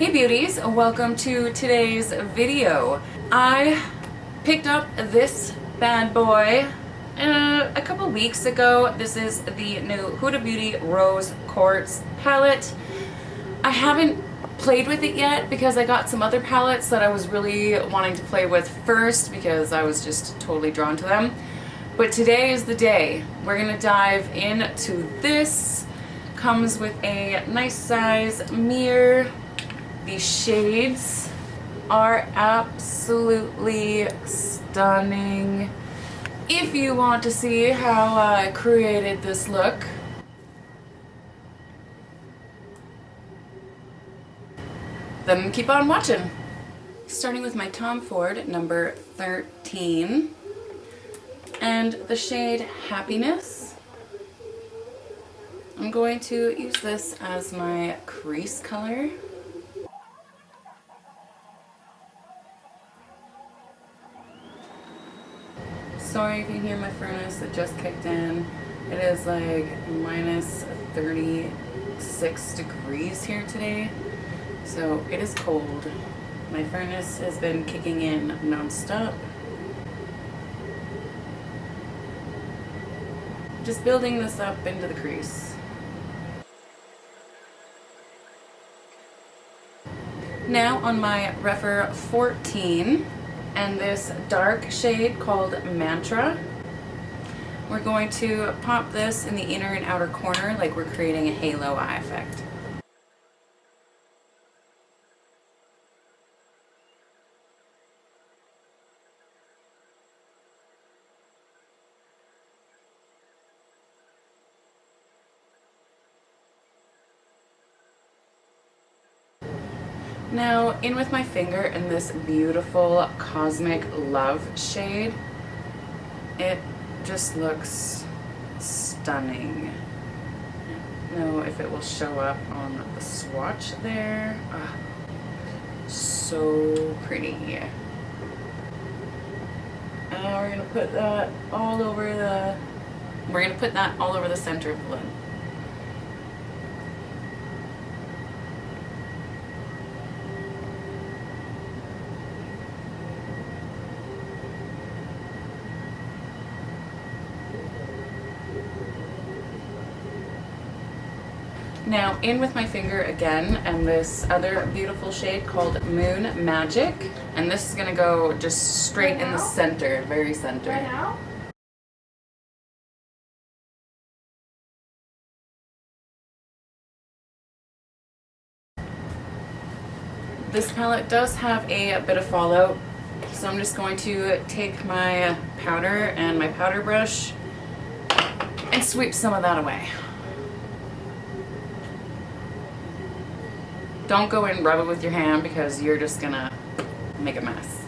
Hey beauties, welcome to today's video. I picked up this bad boy a couple weeks ago. This is the new Huda Beauty Rose Quartz palette. I haven't played with it yet because I got some other palettes that I was really wanting to play with first because I was just totally drawn to them. But today is the day. We're gonna dive into this. Comes with a nice size mirror. These shades are absolutely stunning. If you want to see how I created this look, then keep on watching. Starting with my Tom Ford number 13 and the shade Happiness. I'm going to use this as my crease color. Sorry if you hear my furnace that just kicked in. It is like minus 36 degrees here today, so it is cold. My furnace has been kicking in non-stop. Just building this up into the crease. Now on my Referral 14, and this dark shade called Mantra. We're going to pop this in the inner and outer corner like we're creating a halo eye effect. Now in with my finger in this beautiful Cosmic Love shade. It just looks stunning. I don't know if it will show up on the swatch there. Oh, so pretty. And we're gonna put that all over the center of the lid. Now in with my finger again and this other beautiful shade called Moon Magic, and this is gonna go just straight in the center, very center. Right now? This palette does have a bit of fallout, so I'm just going to take my powder and my powder brush and sweep some of that away. Don't go and rub it with your hand because you're just gonna make a mess.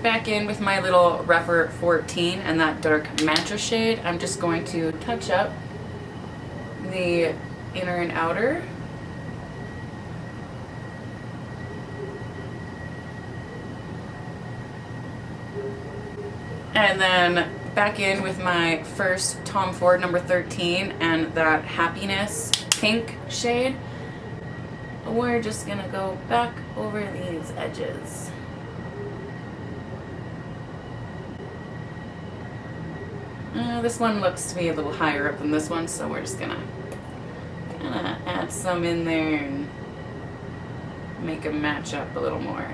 Back in with my little Referral 14 and that dark Mantra shade, I'm just going to touch up the inner and outer. And then back in with my first Tom Ford number 13 and that Happiness pink shade. We're just gonna go back over these edges. This one looks to be a little higher up than this one, so we're just gonna add some in there and make them match up a little more.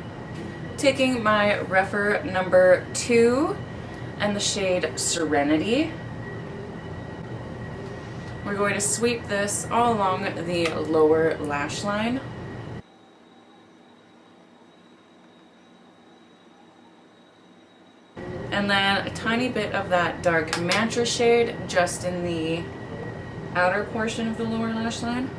Taking my Referral number 2 and the shade Serenity. We're going to sweep this all along the lower lash line. And then a tiny bit of that dark Mantra shade just in the outer portion of the lower lash line.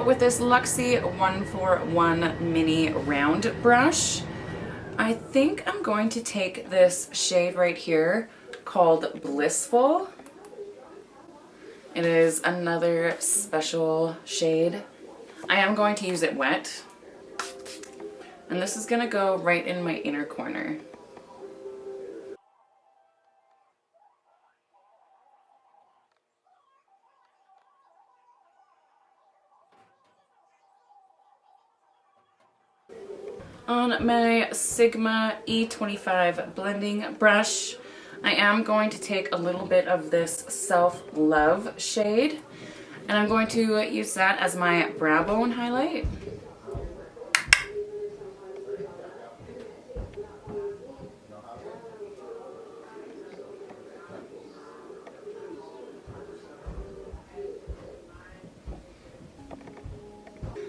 With this Luxie 141 mini round brush, I think I'm going to take this shade right here called Blissful. It is another special shade. I am going to use it wet. And this is going to go right in my inner corner. On my Sigma E25 blending brush, I am going to take a little bit of this Self-Love shade, and I'm going to use that as my brow bone highlight.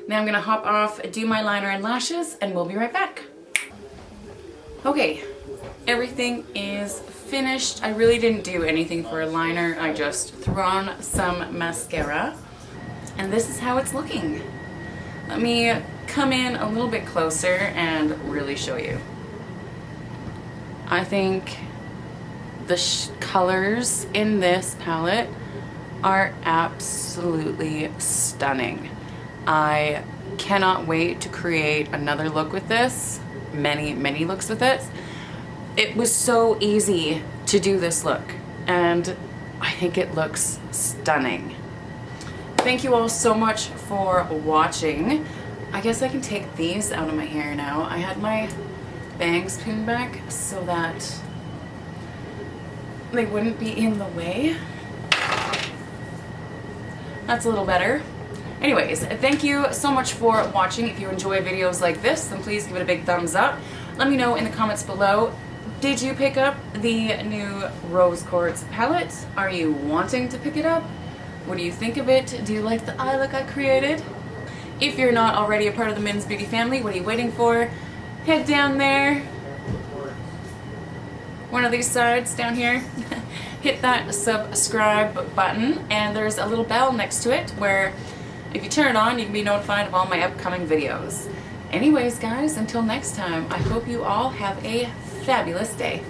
Now I'm gonna hop off, do my liner and lashes, and we'll be right back. Okay, everything is finished. I really didn't do anything for a liner. I just threw on some mascara, and this is how it's looking. Let me come in a little bit closer and really show you. I think the colors in this palette are absolutely stunning. I cannot wait to create another look with this, many looks with it. It was so easy to do this look, and I think it looks stunning. Thank you all so much for watching. I guess I can take these out of my hair now. I had my bangs pinned back so that they wouldn't be in the way. That's a little better. Anyways, thank you so much for watching. If you enjoy videos like this, then please give it a big thumbs up. Let me know in the comments below, did you pick up the new Rose Quartz palette? Are you wanting to pick it up? What do you think of it? Do you like the eye look I created? If you're not already a part of the Men's Beauty family, what are you waiting for? Head down there. One of these sides down here. Hit that subscribe button, and there's a little bell next to it where if you turn it on, you can be notified of all my upcoming videos. Anyways, guys, until next time, I hope you all have a fabulous day.